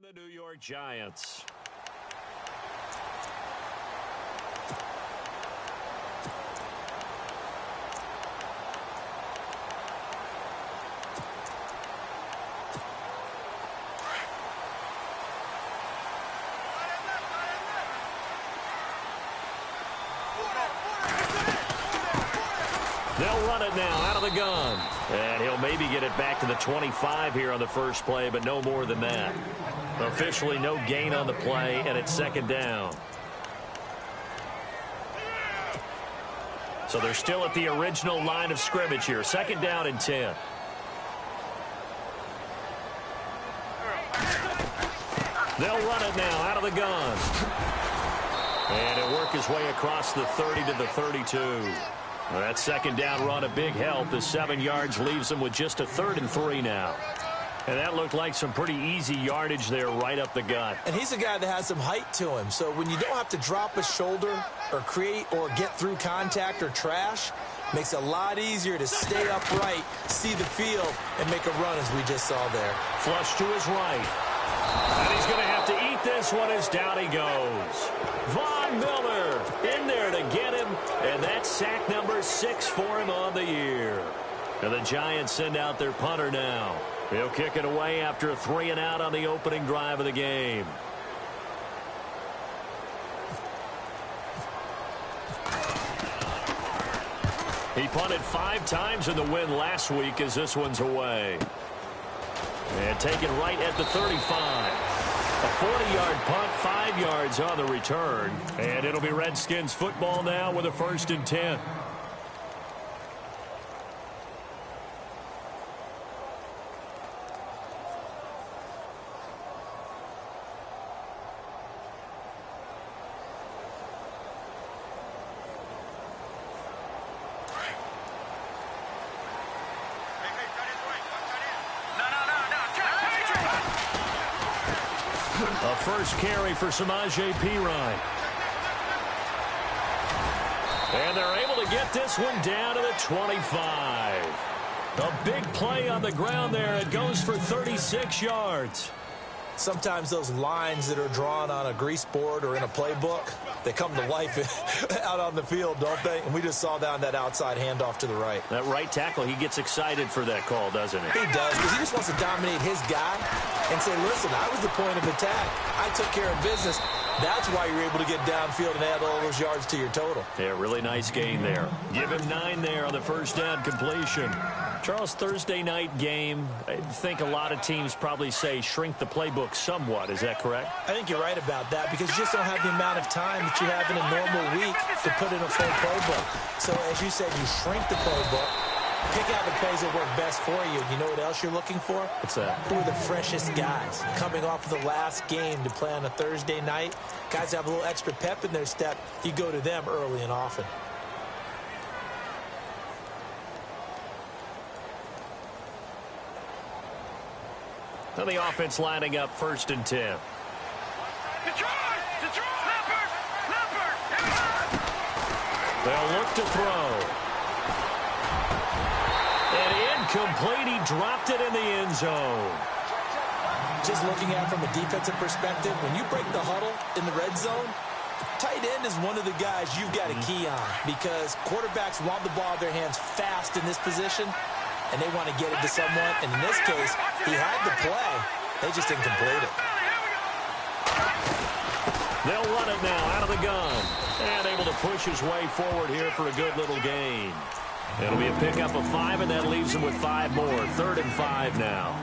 The New York Giants. They'll run it now out of the gun. And he'll maybe get it back to the 25 here on the first play, but no more than that. Officially no gain on the play, and it's second down. So they're still at the original line of scrimmage here. Second down and 10. They'll run it now out of the gun. And it'll work his way across the 30 to the 32. Well, that second down run a big help. The 7 yards leaves them with just a 3rd and 3 now. And that looked like some pretty easy yardage there right up the gut. And he's a guy that has some height to him. So when you don't have to drop a shoulder or create or get through contact or trash, makes it a lot easier to stay upright, see the field, and make a run as we just saw there. Flush to his right. And he's going to have to eat this one as down he goes. Von Miller in there to get him. And that's sack number 6 for him on the year. And the Giants send out their punter now. He'll kick it away after a 3 and out on the opening drive of the game. He punted 5 times in the win last week as this one's away. And taken right at the 35. A 40-yard punt, 5 yards on the return. And it'll be Redskins football now with a 1st and 10. A first carry for Samaje Perine. And they're able to get this one down to the 25. A big play on the ground there. It goes for 36 yards. Sometimes those lines that are drawn on a grease board or in a playbook, they come to life out on the field, don't they? And we just saw down that outside handoff to the right. That right tackle, he gets excited for that call, doesn't he? He does, because he just wants to dominate his guy and say, listen, I was the point of attack. I took care of business. That's why you're able to get downfield and add all those yards to your total. Yeah, really nice gain there. Give him 9 there on the first down completion. Charles, Thursday night game, I think a lot of teams probably say shrink the playbook somewhat. Is that correct? I think you're right about that because you just don't have the amount of time that you have in a normal week to put in a full playbook. So, as you said, you shrink the playbook, pick out the plays that work best for you. You know what else you're looking for? What's that? Who are the freshest guys coming off of the last game to play on a Thursday night? Guys have a little extra pep in their step. You go to them early and often. So the offense lining up 1st and 10. They'll look to throw. And incomplete. He dropped it in the end zone. Just looking at it from a defensive perspective, when you break the huddle in the red zone, tight end is one of the guys you've got a key on because quarterbacks want the ball in their hands fast in this position, and they want to get it to someone. And in this case, he had the play. They just didn't complete it. They'll run it now out of the gun. And able to push his way forward here for a good little gain. It'll be a pickup of 5, and that leaves him with 5 more. 3rd and 5 now.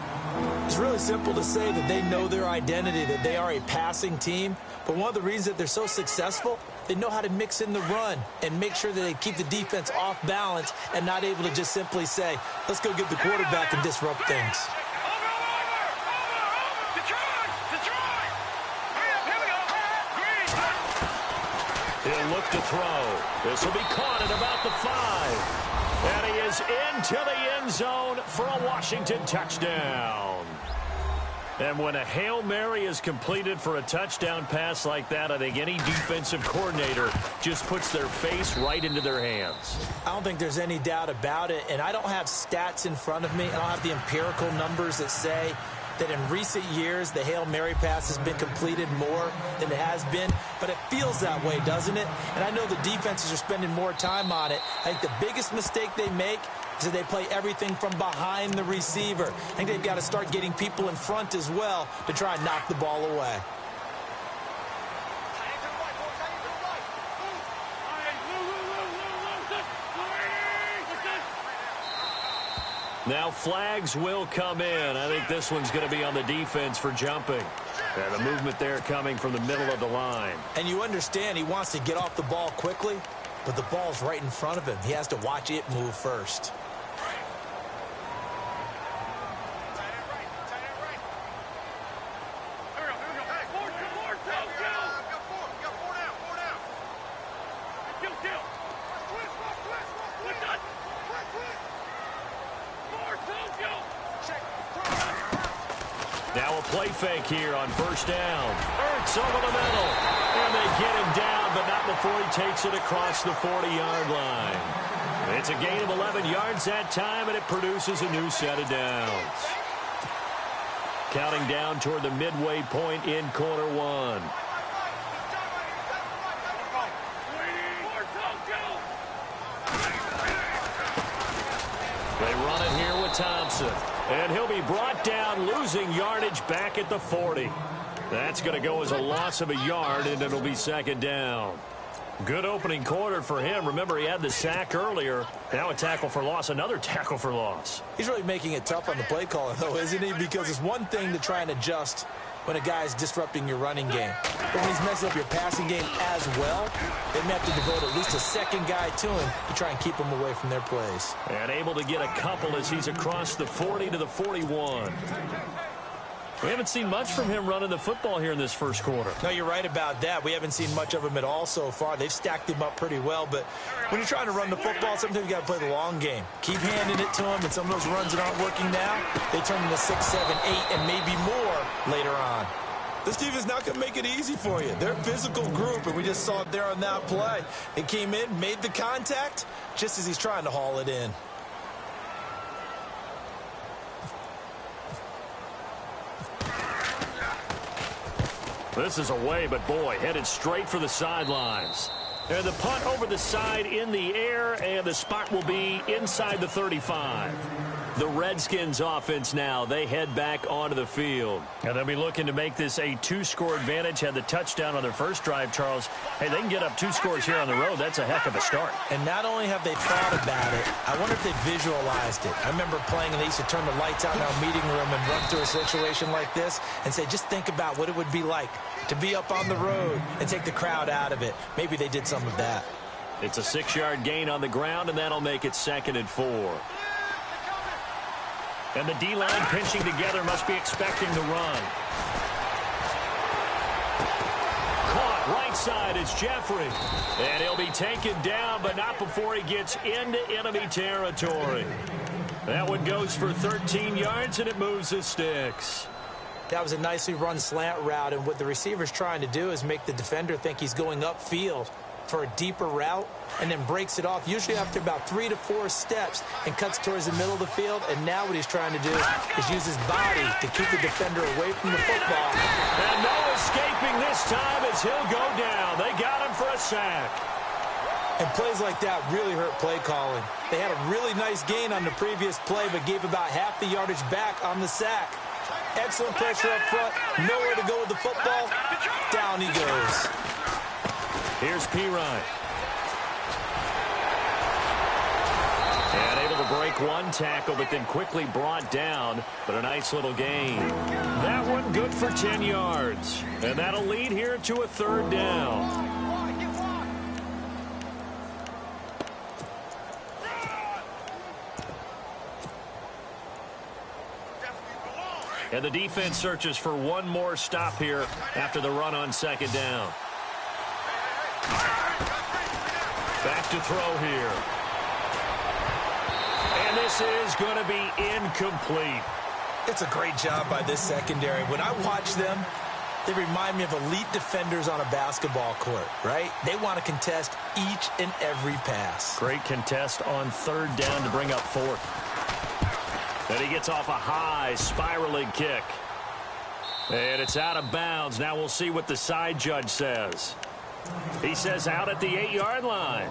It's really simple to say that they know their identity, that they are a passing team. But one of the reasons that they're so successful, they know how to mix in the run and make sure that they keep the defense off balance and not able to just simply say, let's go get the quarterback and disrupt things. He'll look to throw. This will be caught at about the 5. And he is into the end zone for a Washington touchdown. And when a Hail Mary is completed for a touchdown pass like that, I think any defensive coordinator just puts their face right into their hands. I don't think there's any doubt about it. And I don't have stats in front of me. I don't have the empirical numbers that say that in recent years the Hail Mary pass has been completed more than it has been, but it feels that way, doesn't it? And I know the defenses are spending more time on it. I think the biggest mistake they make is that they play everything from behind the receiver. I think they've got to start getting people in front as well to try and knock the ball away. Now flags will come in. I think this one's going to be on the defense for jumping. And the movement there coming from the middle of the line. And you understand he wants to get off the ball quickly, but the ball's right in front of him. He has to watch it move first. Now a play fake here on first down. Ertz over the middle. And they get him down, but not before he takes it across the 40-yard line. It's a gain of 11 yards that time, and it produces a new set of downs. Counting down toward the midway point in quarter one. They run it here with Thompson. And he'll be brought down, losing yardage back at the 40. That's going to go as a loss of a yard, and it'll be second down. Good opening quarter for him. Remember, he had the sack earlier. Now a tackle for loss, another tackle for loss. He's really making it tough on the play caller, though, isn't he? Because it's one thing to try and adjust when a guy's disrupting your running game. But when he's messing up your passing game as well, they may have to devote at least a second guy to him to try and keep him away from their plays. And able to get a couple as he's across the 40 to the 41. We haven't seen much from him running the football here in this first quarter. No, you're right about that. We haven't seen much of him at all so far. They've stacked him up pretty well, but when you're trying to run the football, sometimes you got to play the long game. Keep handing it to him, and some of those runs that aren't working now, they turn into 6, 7, 8, and maybe more later on. This team is not going to make it easy for you. They're a physical group, and we just saw it there on that play. They came in, made the contact, just as he's trying to haul it in. This is away, but boy, headed straight for the sidelines. And the punt over the side in the air, and the spot will be inside the 35. The Redskins offense now, they head back onto the field. And they'll be looking to make this a 2-score advantage. Had the touchdown on their first drive, Charles. Hey, they can get up 2 scores here on the road. That's a heck of a start. And not only have they thought about it, I wonder if they visualized it. I remember playing, and they used to turn the lights out in our meeting room and run through a situation like this and say, just think about what it would be like to be up on the road and take the crowd out of it. Maybe they did some of that. It's a 6-yard gain on the ground, and that'll make it 2nd and 4. And the D-line pinching together, must be expecting the run. Caught right side, it's Jeffrey. And he'll be taken down, but not before he gets into enemy territory. That one goes for 13 yards, and it moves the sticks. That was a nicely run slant route, and what the receiver's trying to do is make the defender think he's going upfield for a deeper route, and then breaks it off, usually after about 3 to 4 steps, and cuts towards the middle of the field. And now what he's trying to do is use his body to keep the defender away from the football. And no escaping this time as he'll go down. They got him for a sack. And plays like that really hurt play calling. They had a really nice gain on the previous play, but gave about half the yardage back on the sack. Excellent pressure up front, nowhere to go with the football. Down he goes. Here's Pirine. And able to break one tackle, but then quickly brought down. But a nice little gain. That one good for 10 yards. And that'll lead here to a 3rd down. And the defense searches for one more stop here after the run on 2nd down. Back to throw here. And this is going to be incomplete. It's a great job by this secondary. When I watch them, they remind me of elite defenders on a basketball court, right? They want to contest each and every pass. Great contest on 3rd down to bring up 4th. Then he gets off a high spiraling kick. And it's out of bounds. Now we'll see what the side judge says. He says out at the 8-yard line.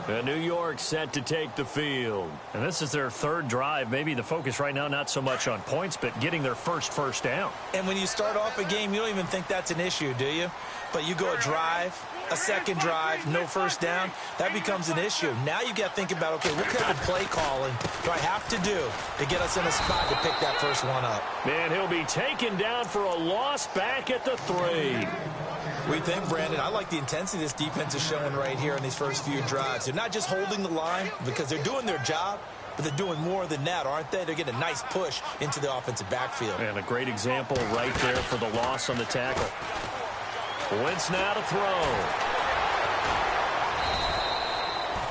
And New York set to take the field. And this is their third drive. Maybe the focus right now not so much on points, but getting their first down. And when you start off a game, you don't even think that's an issue, do you? But you go a drive, a second drive, no first down, that becomes an issue. Now you got to think about, okay, what kind of play calling do I have to do to get us in a spot to pick that first one up? And he'll be taken down for a loss back at the 3. We think, Brandon, I like the intensity this defense is showing right here in these first few drives. They're not just holding the line because they're doing their job, but they're doing more than that, aren't they? They're getting a nice push into the offensive backfield. And a great example right there for the loss on the tackle. Wentz now to throw.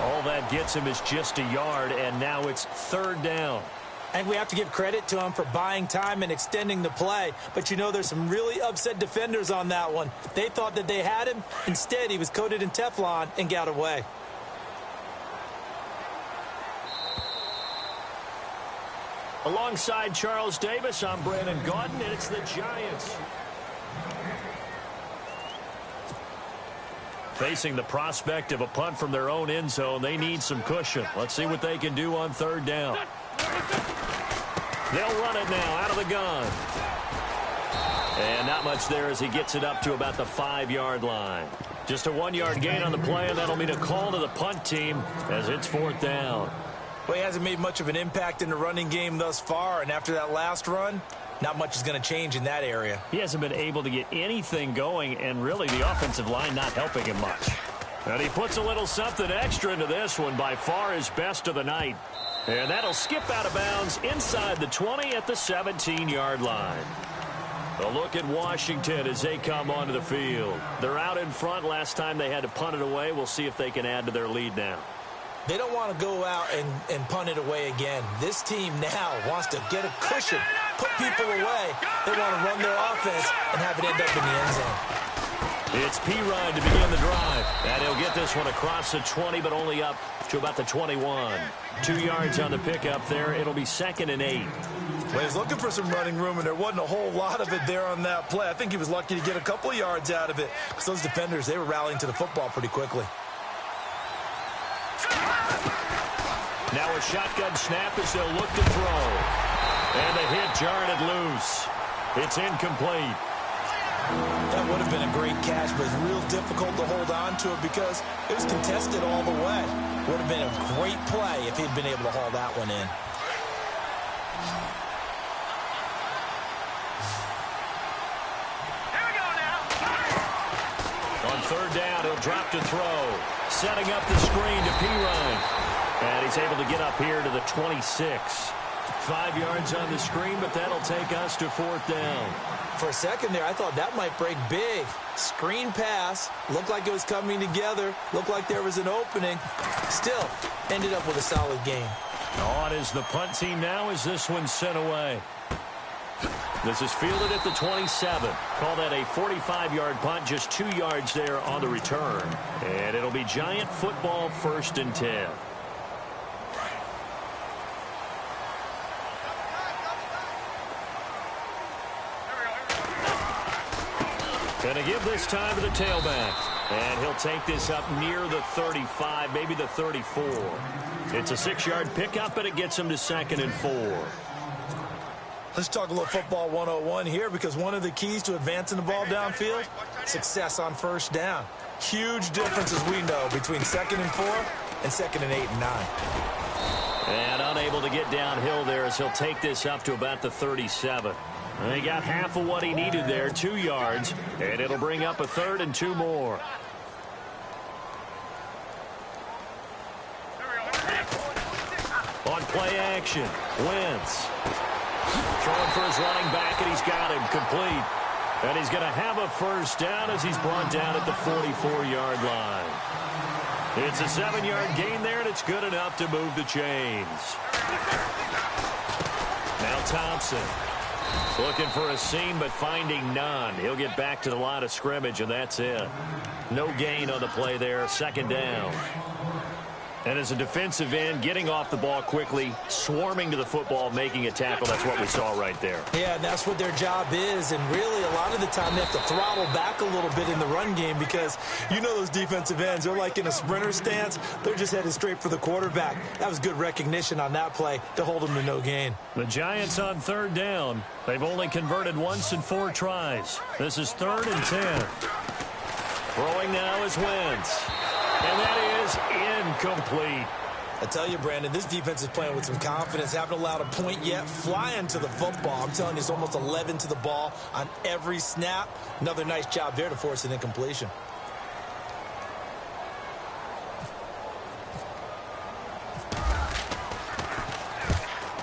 All that gets him is just a yard, and now it's 3rd down. I think we have to give credit to him for buying time and extending the play. But, you know, there's some really upset defenders on that one. They thought that they had him. Instead, he was coated in Teflon and got away. Alongside Charles Davis, I'm Brandon Gaudin, and it's the Giants. Facing the prospect of a punt from their own end zone, they need some cushion. Let's see what they can do on 3rd down. They'll run it now out of the gun. And not much there as he gets it up to about the 5-yard line. Just a 1-yard gain on the play, and that'll mean a call to the punt team as it's 4th down. Well, he hasn't made much of an impact in the running game thus far, and after that last run, not much is going to change in that area. He hasn't been able to get anything going, and really the offensive line not helping him much. And he puts a little something extra into this one, by far his best of the night. And that'll skip out of bounds inside the 20 at the 17-yard line. A look at Washington as they come onto the field. They're out in front. Last time they had to punt it away. We'll see if they can add to their lead now. They don't want to go out and punt it away again. This team now wants to get a cushion, put people away. They want to run their offense and have it end up in the end zone. It's P-Ryan to begin the drive. And he'll get this one across the 20, but only up to about the 21. 2 yards on the pickup there. It'll be 2nd and 8. Well, he's looking for some running room, and there wasn't a whole lot of it there on that play. I think he was lucky to get a couple of yards out of it because those defenders, they were rallying to the football pretty quickly. Now a shotgun snap as they'll look to throw. And the hit jarred it loose. It's incomplete. That would have been a great catch, but it's real difficult to hold on to it because it was contested all the way. Would have been a great play if he'd been able to haul that one in. Here we go now. On 3rd down, he'll drop to throw. Setting up the screen to P-Ryan. And he's able to get up here to the 26. 5 yards on the screen, but that'll take us to 4th down. For a second there, I thought that might break big. Screen pass. Looked like it was coming together. Looked like there was an opening. Still, ended up with a solid game. On is the punt team now as this one's sent away. This is fielded at the 27. Call that a 45-yard punt, just 2 yards there on the return. And it'll be Giant football 1st and 10. Going to give this time to the tailback. And he'll take this up near the 35, maybe the 34. It's a 6-yard pickup, and it gets him to 2nd and 4. Let's talk a little football 101 here because one of the keys to advancing the ball downfield, success on 1st down. Huge difference, as we know, between 2nd and 4 and 2nd and 8 and 9. And unable to get downhill there as he'll take this up to about the 37. He got half of what he needed there, 2 yards, and it'll bring up a 3rd and 2 more. On play action, Wentz. Throwing for his running back, and he's got him complete. And he's going to have a 1st down as he's brought down at the 44-yard line. It's a 7-yard gain there, and it's good enough to move the chains. Now Thompson. Looking for a seam, but finding none. He'll get back to the line of scrimmage, and that's it. No gain on the play there. 2nd down. And as a defensive end, getting off the ball quickly, swarming to the football, making a tackle, that's what we saw right there. Yeah, and that's what their job is. And really, a lot of the time, they have to throttle back a little bit in the run game because you know those defensive ends, they're like in a sprinter stance. They're just headed straight for the quarterback. That was good recognition on that play to hold them to no gain. The Giants on third down. They've only converted once in 4 tries. This is 3rd and 10. Throwing now is Wentz. And that is incomplete. I tell you, Brandon, this defense is playing with some confidence. Haven't allowed a point yet. Flying to the football. I'm telling you, it's almost 11 to the ball on every snap. Another nice job there to force an incompletion.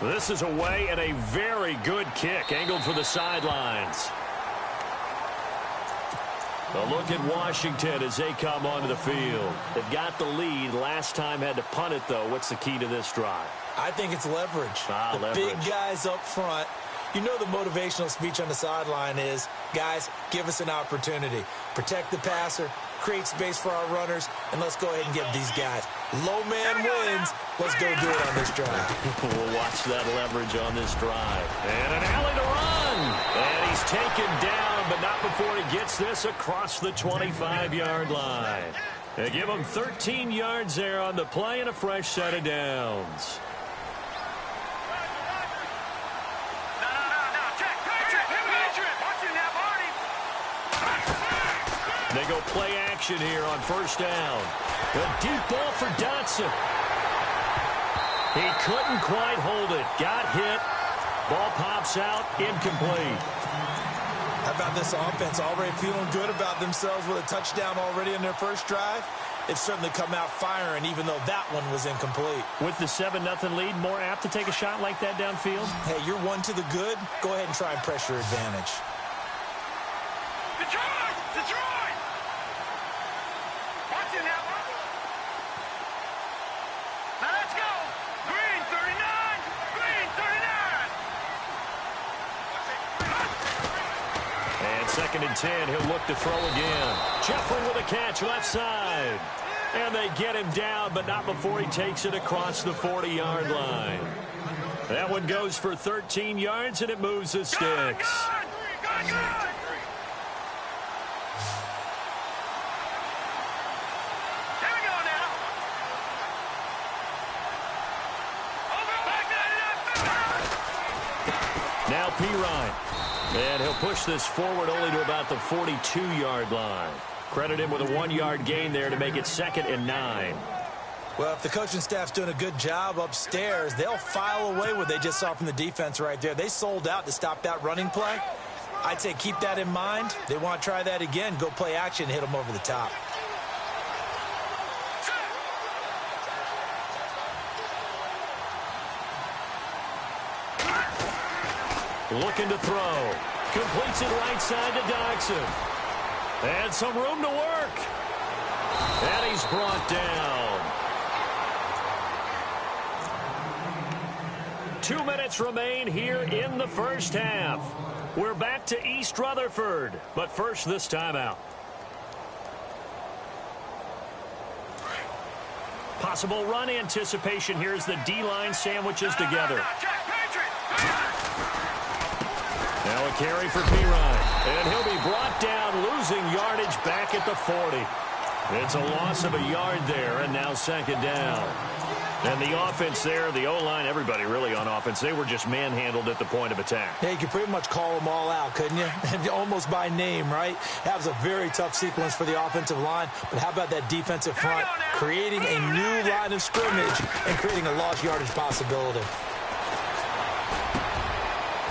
This is away and a very good kick, angled for the sidelines. A look at Washington as they come onto the field. They've got the lead. Last time had to punt it, though. What's the key to this drive? I think it's leverage. Leverage. Big guys up front. You know the motivational speech on the sideline is, guys, give us an opportunity. Protect the passer, create space for our runners, and let's go ahead and give these guys. Low man wins. Let's go do it on this drive. We'll watch that leverage on this drive. And an alley to run. And he's taken down, but not before he gets this across the 25-yard line. They give him 13 yards there on the play and a fresh set of downs. They go play action here on first down. A deep ball for Dotson. He couldn't quite hold it. Got hit. Ball pops out. Incomplete. How about this offense already feeling good about themselves with a touchdown already in their first drive? It's certainly come out firing, even though that one was incomplete. With the 7-0 lead, more apt to take a shot like that downfield? Hey, you're one to the good. Go ahead and try and press your advantage. Detroit! Detroit! Watching that one. Now let's go. Green 39. Green 39. And 2nd and 10. He'll look to throw again. Jeffrey with a catch left side. And they get him down, but not before he takes it across the 40-yard line. That one goes for 13 yards, and it moves the sticks. Good. Now Pirine. And he'll push this forward only to about the 42-yard line. Credit him with a 1-yard gain there to make it 2nd and 9. Well, if the coaching staff's doing a good job upstairs, they'll file away what they just saw from the defense right there. They sold out to stop that running play. I'd say keep that in mind. They want to try that again. Go play action and hit them over the top. Looking to throw. Completes it right side to Dotson. And some room to work. And he's brought down. 2 minutes remain here in the first half. We're back to East Rutherford. But first, this timeout. Possible run anticipation here as the D-line sandwiches together. Now a carry for Pirine. And he'll be brought down, losing yardage back at the 40. It's a loss of a yard there, and now 2nd down. And the offense there, the O-line, everybody really on offense, they were just manhandled at the point of attack. Yeah, you could pretty much call them all out, couldn't you? Almost by name, right? That was a very tough sequence for the offensive line. But how about that defensive front? Creating a new line of scrimmage and creating a lost yardage possibility.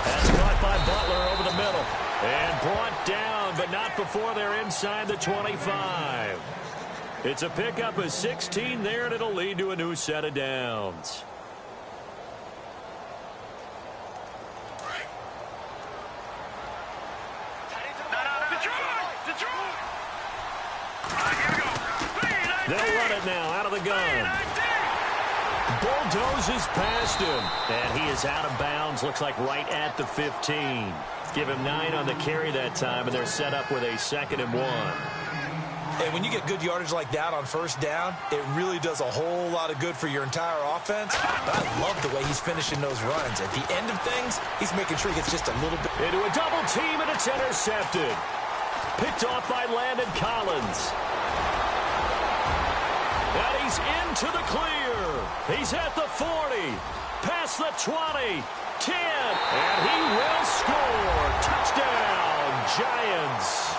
That's caught by Butler over the middle. And brought down, but not before they're inside the 25. It's a pickup of 16 there, and it'll lead to a new set of downs. They'll run it now out of the gun. Bulldozes past him. And he is out of bounds, looks like right at the 15. Give him 9 on the carry that time, and they're set up with a 2nd and 1. And when you get good yardage like that on first down, it really does a whole lot of good for your entire offense. But I love the way he's finishing those runs. At the end of things, he's making sure he gets just a little bit. Into a double team, and it's intercepted. Picked off by Landon Collins. And he's into the clear. He's at the 40. Past the 20. 10. And he will score. Touchdown, Giants.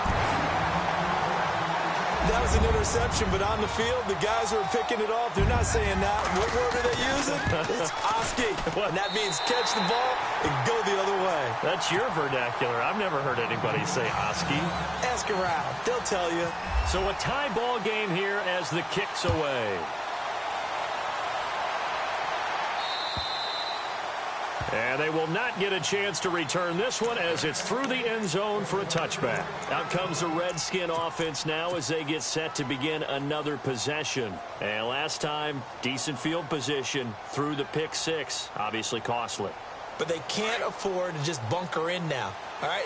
That was an interception, but on the field, the guys who are picking it off, they're not saying that. What word are they using? It's Oski. And that means catch the ball and go the other way. That's your vernacular. I've never heard anybody say Oski. Ask around. They'll tell you. So a tie ball game here as the kick's away. And they will not get a chance to return this one as it's through the end zone for a touchback. Out comes the Redskin offense now as they get set to begin another possession. And last time, decent field position through the pick six. Obviously costly. But they can't afford to just bunker in now. All right,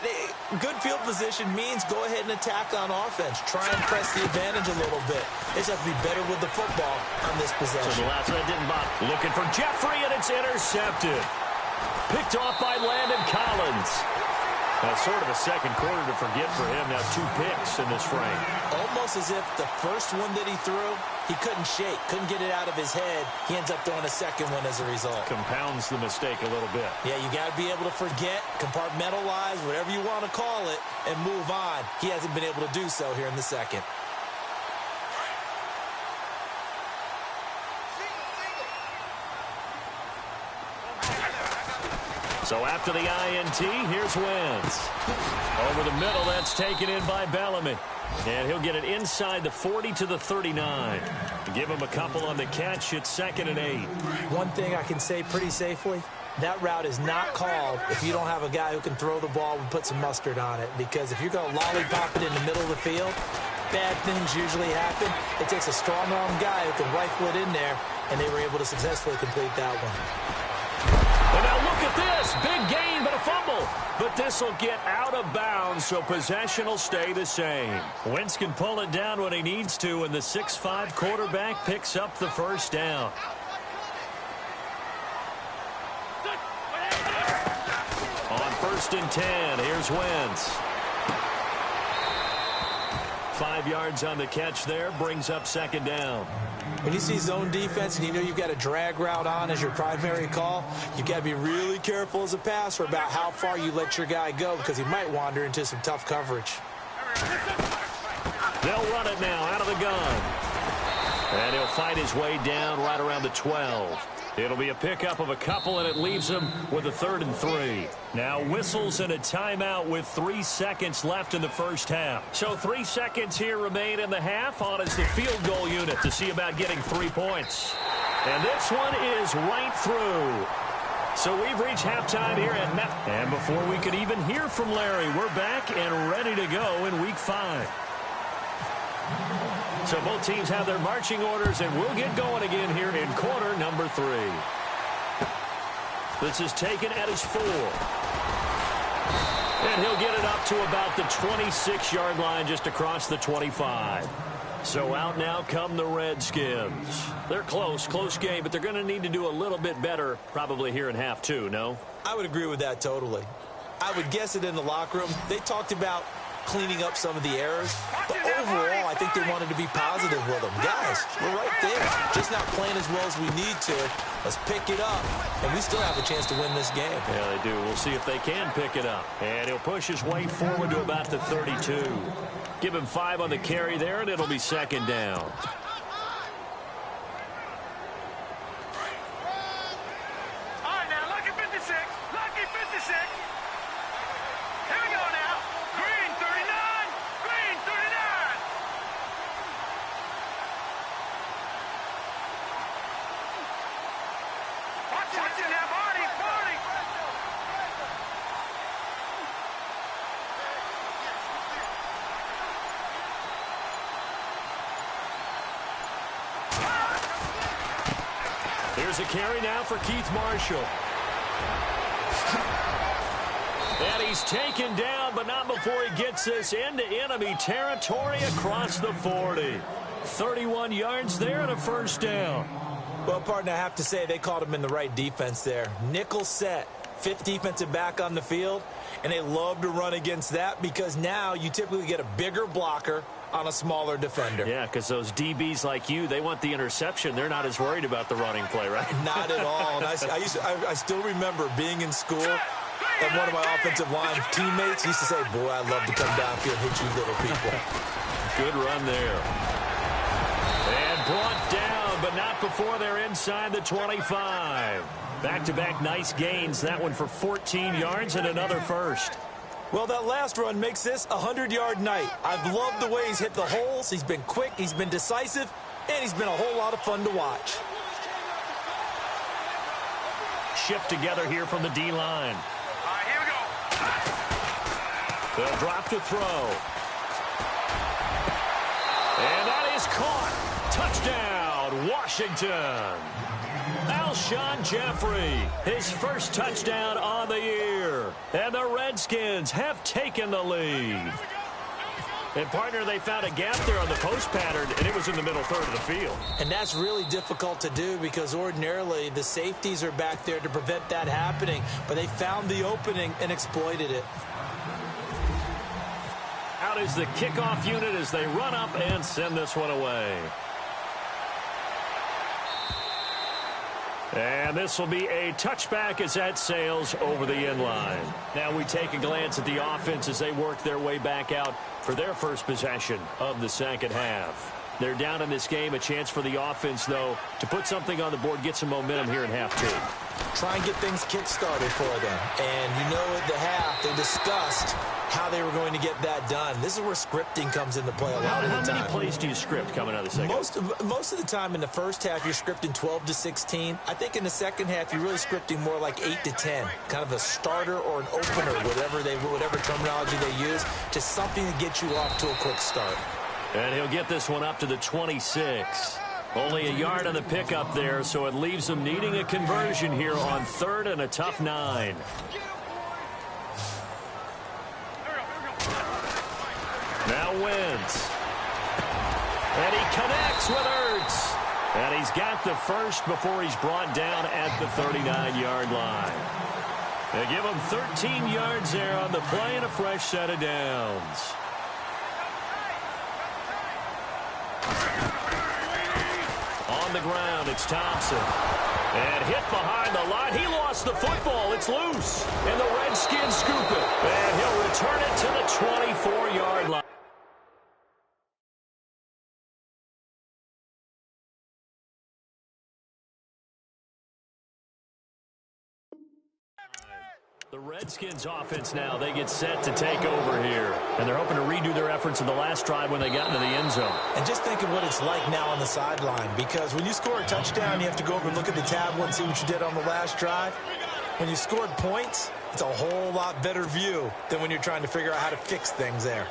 good field position means go ahead and attack on offense. Try and press the advantage a little bit. They just have to be better with the football on this possession. So the last one didn't bother. Looking for Jeffrey, and it's intercepted. Picked off by Landon Collins. That's sort of a second quarter to forget for him. Now 2 picks in this frame. Almost as if the first one that he threw, he couldn't shake, couldn't get it out of his head. He ends up throwing a second one as a result. Compounds the mistake a little bit. Yeah, you got to be able to forget, compartmentalize, whatever you want to call it, and move on. He hasn't been able to do so here in the second. So after the INT, here's Wentz. Over the middle, that's taken in by Bellamy. And he'll get it inside the 40 to the 39. Give him a couple on the catch. It's 2nd and 8. One thing I can say pretty safely, that route is not called if you don't have a guy who can throw the ball and put some mustard on it. Because if you're going to lollipop it in the middle of the field, bad things usually happen. It takes a strong-arm guy who can rifle it in there, and they were able to successfully complete that one. And now look at this. Big gain, but a fumble. But this will get out of bounds, so possession will stay the same. Wentz can pull it down when he needs to, and the 6'5" quarterback picks up the first down. On 1st and 10, here's Wentz. 5 yards on the catch there, brings up 2nd down. When you see zone defense and you know you've got a drag route on as your primary call, you've got to be really careful as a passer about how far you let your guy go because he might wander into some tough coverage. They'll run it now out of the gun. And he'll fight his way down right around the 12. It'll be a pickup of a couple, and it leaves him with a 3rd and 3. Now whistles and a timeout with 3 seconds left in the first half. So 3 seconds here remain in the half. On is the field goal unit to see about getting 3 points. And this one is right through. So we've reached halftime here at Met. And before we could even hear from Larry, we're back and ready to go in Week 5. So both teams have their marching orders, and we'll get going again here in quarter number 3. This is taken at his 4. And he'll get it up to about the 26-yard line just across the 25. So out now come the Redskins. They're close game, but they're going to need to do a little bit better probably here in half 2, no? I would agree with that totally. I would guess it in the locker room. They talked about cleaning up some of the errors, but overall I think they wanted to be positive with them. Guys, we're right there, just not playing as well as we need to. Let's pick it up, and we still have a chance to win this game. Yeah, they do. We'll see if they can pick it up. And he'll push his way forward to about the 32. Give him 5 on the carry there, and it'll be 2nd down. All right, now, lucky 56. Lucky 56. Here we go now. Green 39. Green 39. Watch it now, Barney. Barney. Here's a carry now for Keith Marshall. And he's taken down, but not before he gets this into enemy territory across the 40. 31 yards there and a first down. Well, partner, I have to say they called him in the right defense there. Nickel set, fifth defensive back on the field, and they love to run against that because now you typically get a bigger blocker on a smaller defender. Yeah, because those DBs like you, they want the interception. They're not as worried about the running play, right? Not at all. And I still remember being in school, and one of my offensive line teammates used to say, boy, I'd love to come downfield and hit you little people. Good run there. And brought down, but not before they're inside the 25. Back-to-back nice gains. That one for 14 yards and another first. Well, that last run makes this a 100-yard night. I've loved the way he's hit the holes. He's been quick, he's been decisive, and he's been a whole lot of fun to watch. Shift together here from the D-line. All right, here we go. They'll drop to throw. And that is caught. Touchdown, Washington. Alshon Jeffrey, his first touchdown on the year. And the Redskins have taken the lead. And, partner, they found a gap there on the post pattern, and it was in the middle third of the field. And that's really difficult to do because ordinarily the safeties are back there to prevent that happening. But they found the opening and exploited it. Out is the kickoff unit as they run up and send this one away. And this will be a touchback as that sails over the end line. Now we take a glance at the offense as they work their way back out for their first possession of the second half. They're down in this game. A chance for the offense, though, to put something on the board, get some momentum here in half two. Try and get things kick-started for them. And you know at the half they discussed how they were going to get that done. This is where scripting comes into play a lot of the time. How many plays do you script coming out of the second? Most of the time in the first half you're scripting 12 to 16. I think in the second half you're really scripting more like 8 to 10. Kind of a starter or an opener, whatever terminology they use. Just something to get you off to a quick start. And he'll get this one up to the 26. Only a yard on the pickup there, so it leaves them needing a conversion here on third and a tough 9. Now Wentz. And he connects with Ertz. And he's got the first before he's brought down at the 39-yard line. They give him 13 yards there on the play and a fresh set of downs. On the ground, it's Thompson. And hit behind the line. He lost the football. It's loose. And the Redskins scoop it. And he'll return it to the 24-yard line. The Redskins offense now, they get set to take over here. And they're hoping to redo their efforts in the last drive when they got into the end zone. And just think of what it's like now on the sideline. Because when you score a touchdown, you have to go over and look at the tablet and see what you did on the last drive. When you scored points, it's a whole lot better view than when you're trying to figure out how to fix things there.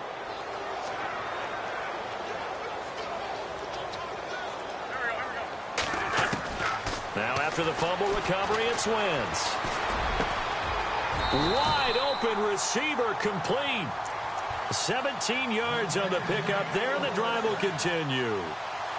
Now after the fumble recovery, it's Wentz. Wide open receiver complete. 17 yards on the pickup there, and the drive will continue.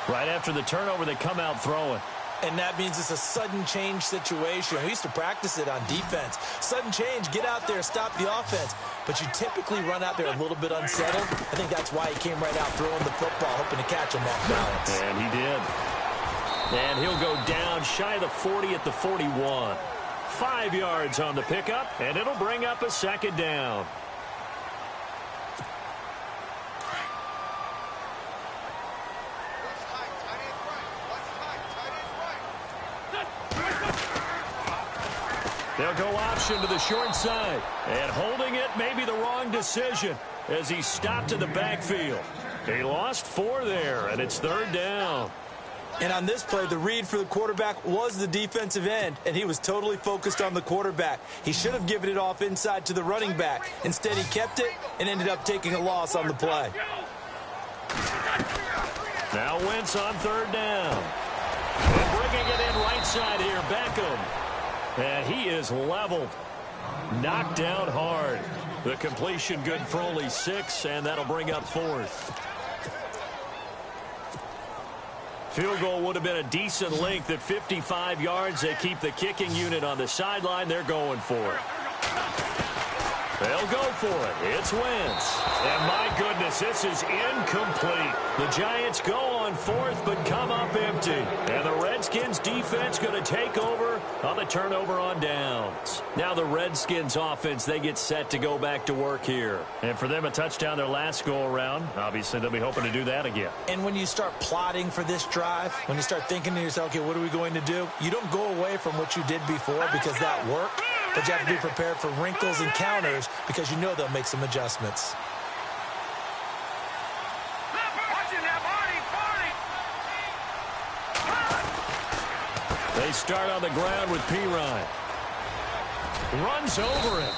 Right after the turnover, they come out throwing. And that means it's a sudden change situation. We used to practice it on defense. Sudden change, get out there, stop the offense. But you typically run out there a little bit unsettled. I think that's why he came right out throwing the football, hoping to catch him off balance. And he did. And he'll go down shy of the 40 at the 41. 5 yards on the pickup, and it'll bring up a second down. They'll go option to the short side. And holding it may be the wrong decision as he stopped in the backfield. He lost 4 there, and it's third down. And on this play, the read for the quarterback was the defensive end, and he was totally focused on the quarterback. He should have given it off inside to the running back. Instead, he kept it and ended up taking a loss on the play. Now Wentz on third down. And bringing it in right side here, Beckham. And he is leveled. Knocked down hard. The completion good for only 6, and that'll bring up 4th. Field goal would have been a decent length at 55 yards. They keep the kicking unit on the sideline. They're going for it. They'll go for it. It's Wentz. And my goodness, this is incomplete. The Giants go on 4th, but come up empty. And the Redskins defense going to take over on the turnover on downs. Now the Redskins offense, they get set to go back to work here. And for them, a touchdown their last go-around. Obviously, they'll be hoping to do that again. And when you start plotting for this drive, when you start thinking to yourself, okay, what are we going to do? You don't go away from what you did before because that worked. But you have to be prepared for wrinkles and counters because you know they'll make some adjustments. They start on the ground with Pirine. Runs over him.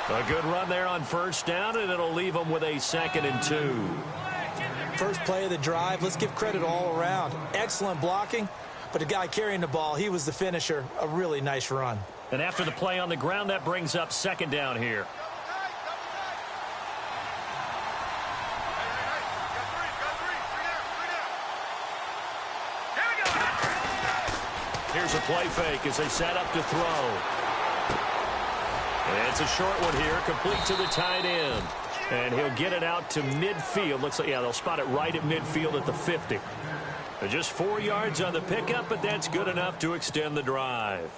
A good run there on 1st down, and it'll leave them with a 2nd and 2. First play of the drive, let's give credit all around. Excellent blocking, but the guy carrying the ball, he was the finisher. A really nice run. And after the play on the ground, that brings up 2nd down here. Here's a play fake as they set up to throw. And it's a short one here, complete to the tight end. And he'll get it out to midfield. Looks like, yeah, they'll spot it right at midfield at the 50. Just 4 yards on the pickup, but that's good enough to extend the drive.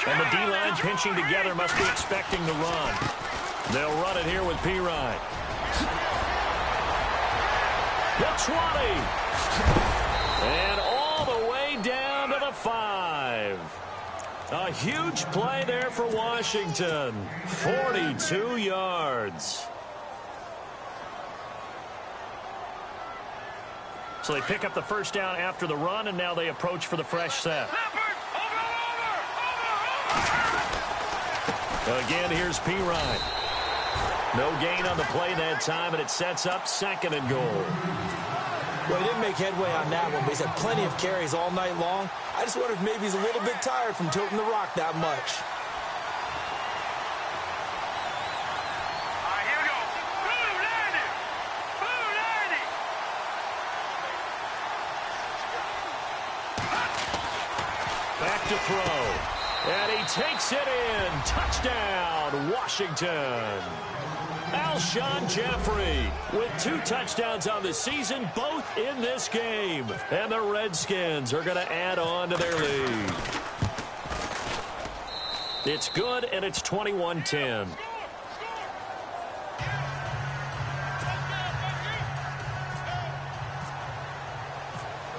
And the D-line pinching together must be expecting the run. They'll run it here with Pirine. The 20. And all the way down to the 5. A huge play there for Washington. 42 yards. So they pick up the 1st down after the run, and now they approach for the fresh set. Again, here's Pirine. No gain on the play that time, and it sets up 2nd and goal. Well, he didn't make headway on that one, but he's had plenty of carries all night long. I just wonder if maybe he's a little bit tired from toting the rock that much. All right, here we go. Back to throw. And he takes it in. Touchdown, Washington. Alshon Jeffrey with 2 touchdowns on the season, both in this game. And the Redskins are going to add on to their lead. It's good, and it's 21-10.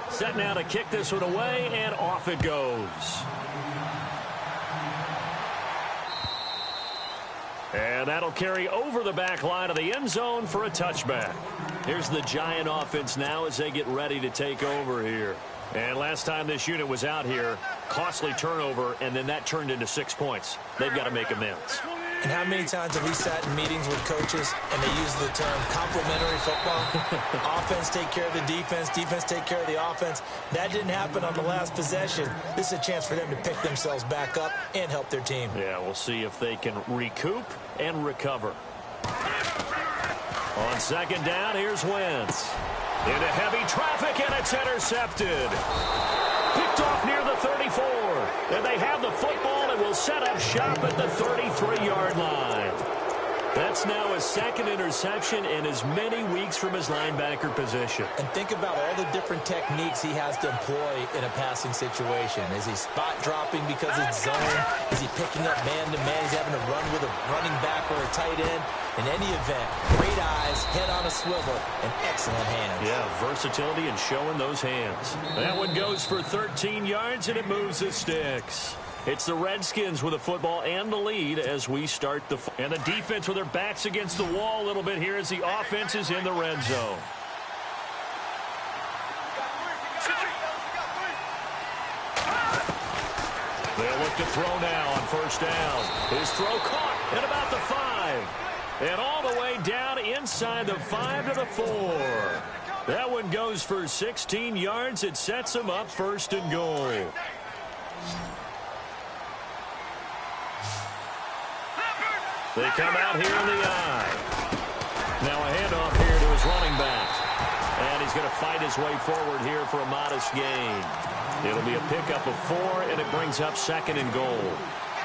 Set now to kick this one away, and off it goes. And that'll carry over the back line of the end zone for a touchback. Here's the Giant offense now as they get ready to take over here. And last time this unit was out here, costly turnover, and then that turned into 6 points. They've got to make amends. And how many times have we sat in meetings with coaches and they use the term complementary football? Offense take care of the defense, defense take care of the offense. That didn't happen on the last possession. This is a chance for them to pick themselves back up and help their team. Yeah, we'll see if they can recoup and recover. On 2nd down, here's Wentz. Into heavy traffic, and it's intercepted. Picked off near the 34. And they have the football and will set up shop at the 33-yard line. That's now his 2nd interception in as many weeks from his linebacker position. And think about all the different techniques he has to employ in a passing situation. Is he spot dropping because it's zone? Is he picking up man-to-man? He's having to run with a running back or a tight end. In any event, great eyes, head on a swivel, and excellent hands. Yeah, versatility and showing those hands. That one goes for 13 yards, and it moves the sticks. It's the Redskins with the football and the lead as we start the... And the defense with their backs against the wall a little bit here as the offense is in the red zone. They'll look to throw now on 1st down. His throw caught at about the 5. And all the way down inside the 5 to the 4. That one goes for 16 yards. It sets them up 1st and goal. They come out here in the eye. Now a handoff here to his running back. And he's going to fight his way forward here for a modest gain. It'll be a pickup of 4, and it brings up 2nd and goal.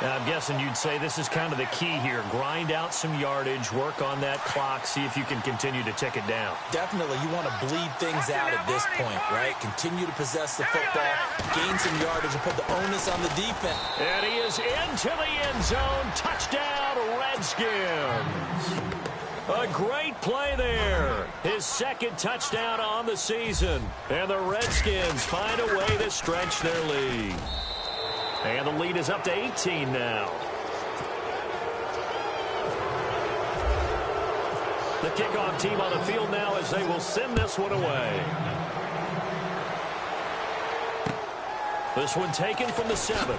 I'm guessing you'd say this is kind of the key here. Grind out some yardage, work on that clock, see if you can continue to tick it down. Definitely, you want to bleed things out at this point, right? Continue to possess the football, gain some yardage, and put the onus on the defense. And he is into the end zone. Touchdown, Redskins. A great play there. His 2nd touchdown on the season. And the Redskins find a way to stretch their lead. And the lead is up to 18 now. The kickoff team on the field now as they will send this one away. This one taken from the 7th.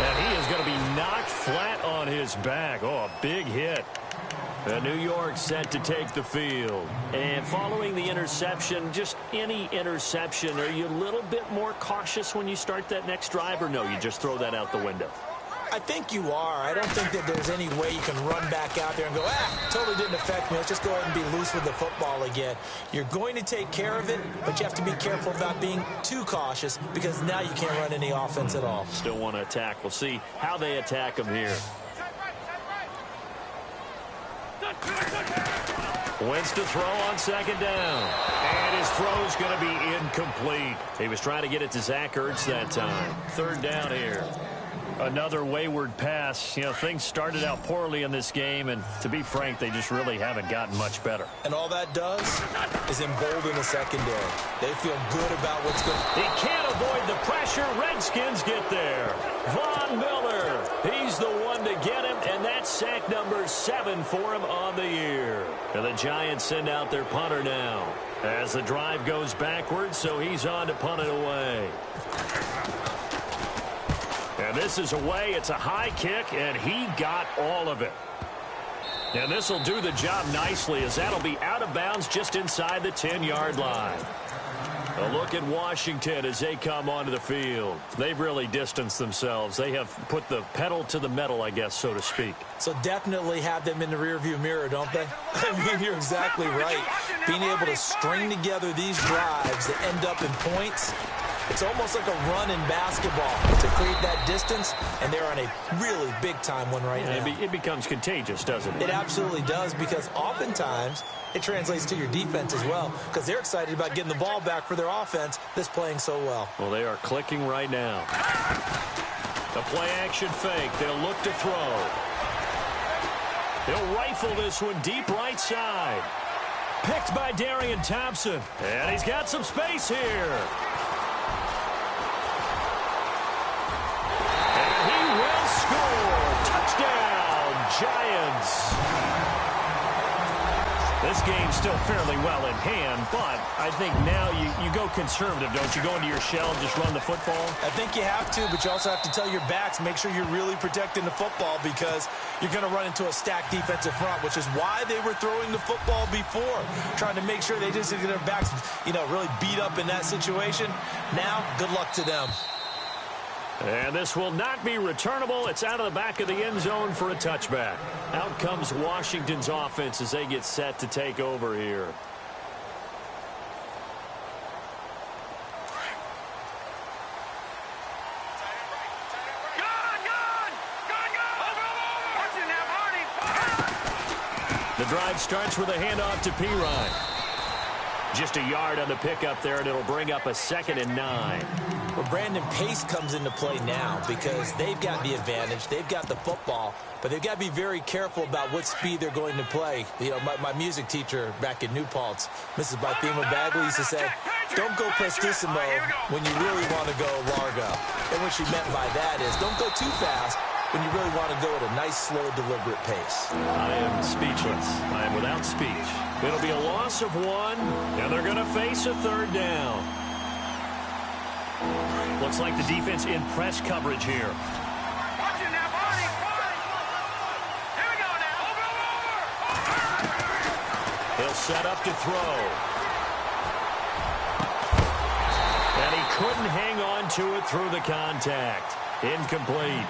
And he is going to be knocked flat on his back. Oh, a big hit. And New York set to take the field. And following the interception, just any interception, are you a little bit more cautious when you start that next drive, or no, you just throw that out the window? I think you are. I don't think that there's any way you can run back out there and go, totally didn't affect me. Let's just go ahead and be loose with the football again. You're going to take care of it, but you have to be careful about being too cautious because now you can't run any offense at all. Still want to attack. We'll see how they attack him here. Wentz to throw on 2nd down. And his throw's going to be incomplete. He was trying to get it to Zach Ertz that time. 3rd down here. Another wayward pass. You know, things started out poorly in this game, and to be frank, they just really haven't gotten much better. And all that does is embolden the secondary. They feel good about what's going on. He can't avoid the pressure. Redskins get there. Von Miller, he's the one to get him, and that's sack number 7 for him on the year. And the Giants send out their punter now as the drive goes backwards, so he's on to punt it away. And this is away. It's a high kick, and he got all of it. And this will do the job nicely as that'll be out of bounds just inside the 10-yard line. A look at Washington as they come onto the field. They've really distanced themselves. They have put the pedal to the metal, I guess, so to speak. So definitely have them in the rearview mirror, don't they? I mean, you're exactly right. Being able to string together these drives that end up in points, it's almost like a run in basketball to create that distance, and they're on a really big-time one right now. It becomes contagious, doesn't it? It absolutely does, because oftentimes it translates to your defense as well, because they're excited about getting the ball back for their offense that's playing so well. Well, they are clicking right now. The play-action fake. They'll look to throw. They'll rifle this one deep right side. Picked by Darian Thompson. And he's got some space here. Giants. This game's still fairly well in hand, but I think now you go conservative, don't you? Go into your shell and just run the football? I think you have to, but you also have to tell your backs, make sure you're really protecting the football because you're going to run into a stacked defensive front, which is why they were throwing the football before, trying to make sure they just get their backs, really beat up in that situation. Now, good luck to them. And this will not be returnable. It's out of the back of the end zone for a touchback. Out comes Washington's offense as they get set to take over here. The drive starts with a handoff to Pirine. Just a yard on the pickup there, and it'll bring up a 2nd and 9. Well, Brandon, pace comes into play now because they've got the advantage. They've got the football, but they've got to be very careful about what speed they're going to play. My music teacher back in New Paltz, Mrs. Bathema Bagley, used to say, don't go prestissimo when you really want to go largo. And what she meant by that is don't go too fast when you really want to go at a nice, slow, deliberate pace. I am speechless. I am without speech. It'll be a loss of 1, and they're going to face a 3rd down. Looks like the defense in press coverage here. Watch it now, Barney. Here we go now. Over. He'll set up to throw. And he couldn't hang on to it through the contact. Incomplete.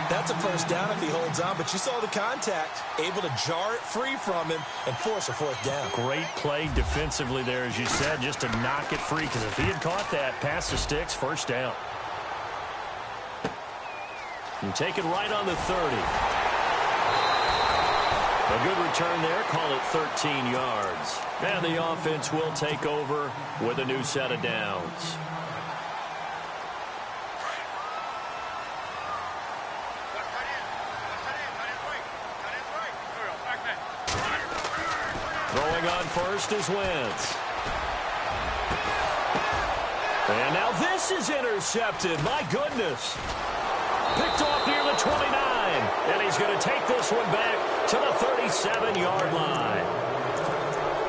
That's a first down if he holds on, but you saw the contact. Able to jar it free from him and force a fourth down. Great play defensively there, as you said, just to knock it free, because if he had caught that, past the sticks, first down. And take it right on the 30. A good return there, call it 13 yards. And the offense will take over with a new set of downs. Throwing on first is Wentz. And now this is intercepted. My goodness. Picked off near the 29. And he's going to take this one back to the 37-yard line.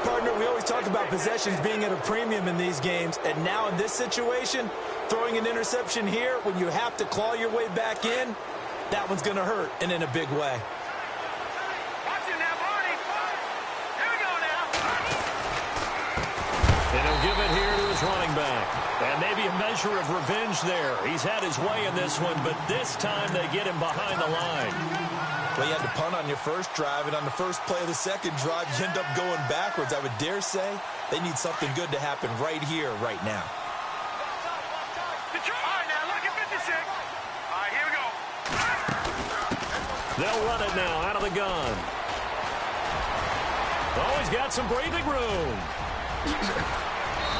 Partner, we always talk about possessions being at a premium in these games. And now in this situation, throwing an interception here when you have to claw your way back in, that one's going to hurt, and in a big way. And he'll give it here to his running back. And maybe a measure of revenge there. He's had his way in this one, but this time they get him behind the line. Well, you had to punt on your first drive, and on the first play of the second drive, you end up going backwards. I would dare say they need something good to happen right here, right now. All right, now, look at 56. All right, here we go. They'll run it now out of the gun. Oh, he's got some breathing room.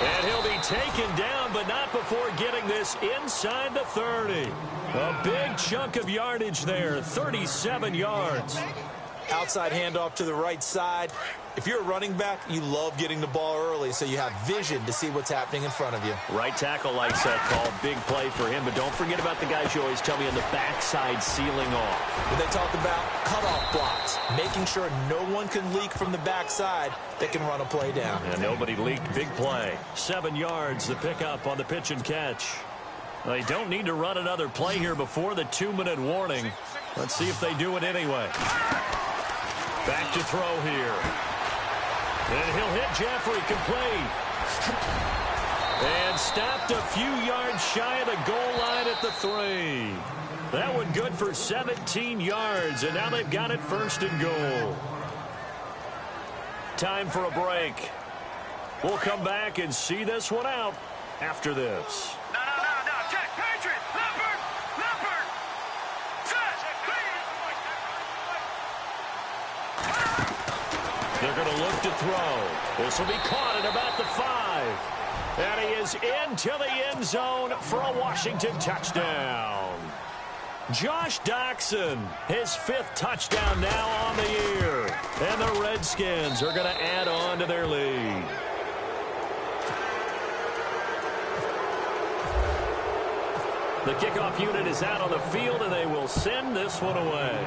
And he'll be taken down, but not before getting this inside the 30. A big chunk of yardage there, 37 yards. Outside handoff to the right side. If you're a running back, you love getting the ball early so you have vision to see what's happening in front of you. Right tackle likes that call. Big play for him, but don't forget about the guys you always tell me on the backside sealing off. When they talk about cutoff blocks, making sure no one can leak from the backside that can run a play down. And nobody leaked. Big play. 7 yards, the pickup on the pitch and catch. They don't need to run another play here before the 2-minute warning. Let's see if they do it anyway. Back to throw here. And he'll hit Jeffrey complete. And stopped a few yards shy of the goal line at the 3. That one good for 17 yards, and now they've got it first and goal. Time for a break. We'll come back and see this one out after this. No. Check. Patriot. Leopard. Set. They're going to look to throw. This will be caught at about the 5. And he is into the end zone for a Washington touchdown. Josh Doxson, his 5th touchdown now on the year. And the Redskins are going to add on to their lead. The kickoff unit is out on the field, and they will send this one away.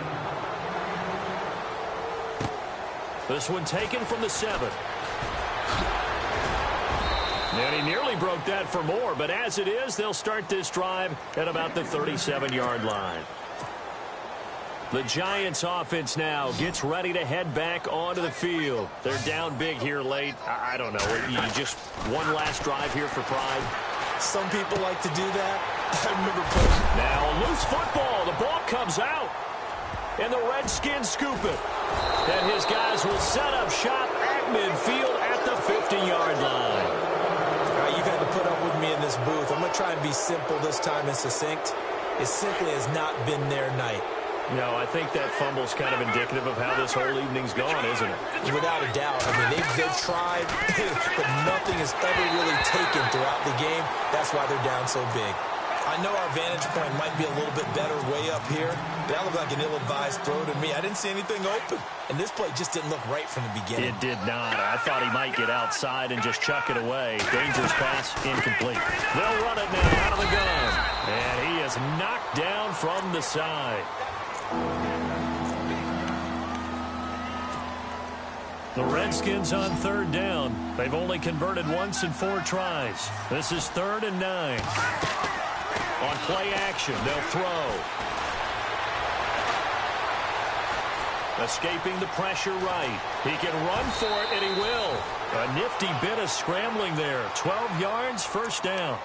This one taken from the 7. And he nearly broke that for more, but as it is, they'll start this drive at about the 37-yard line. The Giants offense now gets ready to head back onto the field. They're down big here late. I don't know. You just one last drive here for pride. Some people like to do that. I remember playing. Now a loose football. The ball comes out. And the Redskins scoop it. And his guys will set up shop at midfield at the 50-yard line. All right, you've had to put up with me in this booth. I'm going to try and be simple this time and succinct. It simply has not been their night. No, I think that fumble's kind of indicative of how this whole evening's gone, isn't it? Without a doubt. I mean, they've tried, but nothing has ever really taken throughout the game. That's why they're down so big. I know our vantage point might be a little bit better way up here, but that looked like an ill-advised throw to me. I didn't see anything open, and this play just didn't look right from the beginning. It did not. I thought he might get outside and just chuck it away. Dangerous pass, incomplete. They'll run it now out of the gun, and he is knocked down from the side. The Redskins on 3rd down. They've only converted once in 4 tries. This is 3rd and 9. On play action, they'll throw. Escaping the pressure right. He can run for it, and he will. A nifty bit of scrambling there. 12 yards, first down.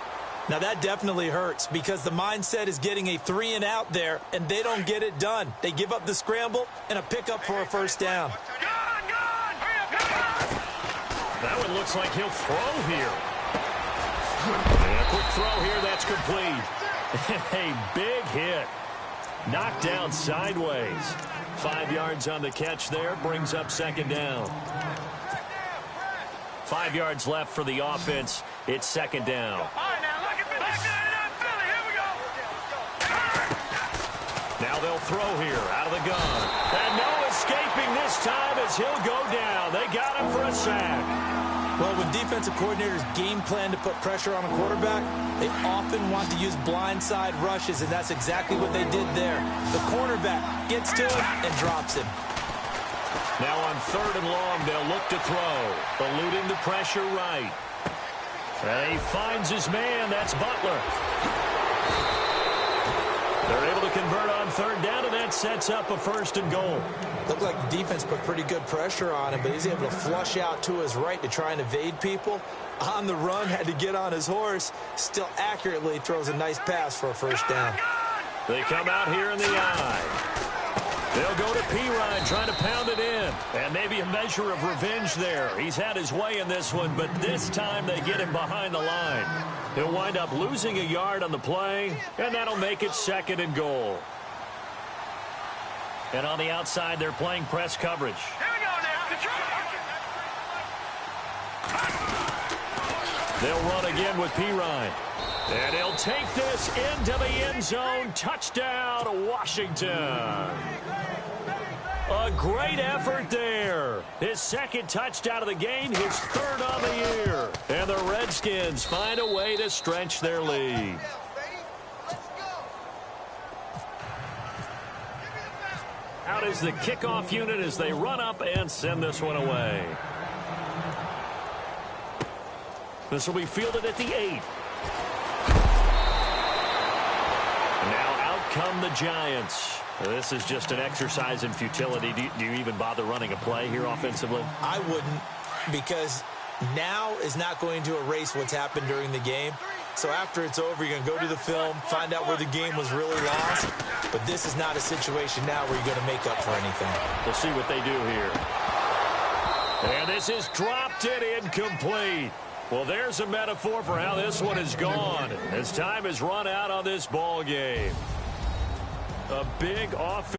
Now that definitely hurts because the mindset is getting a 3-and-out there, and they don't get it done. They give up the scramble and a pickup for a first down. That one looks like he'll throw here. And a quick throw here, that's complete. A big hit. Knocked down sideways. 5 yards on the catch there, brings up second down. 5 yards left for the offense. It's second down. Now they'll throw here out of the gun. And no escaping this time as he'll go down. They got him for a sack. Well, when defensive coordinators game plan to put pressure on a quarterback, they often want to use blindside rushes, and that's exactly what they did there. The cornerback gets to him and drops him. Now on 3rd and long, they'll look to throw. Eluding the pressure right. And he finds his man. That's Butler. They're able to convert on 3rd down, and that sets up a 1st and goal. Looked like the defense put pretty good pressure on him, but he's able to flush out to his right to try and evade people. On the run, had to get on his horse. Still accurately throws a nice pass for a first down. They come out here in the eye. They'll go to Pirine, trying to pound it in. And maybe a measure of revenge there. He's had his way in this one, but this time they get him behind the line. He'll wind up losing a yard on the play, and that'll make it 2nd and goal. And on the outside, they're playing press coverage. Here we go now. They'll run again with Pirine. And he'll take this into the end zone. Touchdown, Washington. A great effort there. His 2nd touchdown of the game, his 3rd on the year. And the Redskins find a way to stretch their lead. Out is the kickoff unit as they run up and send this one away. This will be fielded at the 8. Now out come the Giants. This is just an exercise in futility. Do you even bother running a play here offensively? I wouldn't, because now is not going to erase what's happened during the game. So after it's over, you're going to go to the film, find out where the game was really lost. But this is not a situation now where you're going to make up for anything. We'll see what they do here. And this is dropped in incomplete. Well, there's a metaphor for how this one is gone as time has run out on this ball game. A big offense.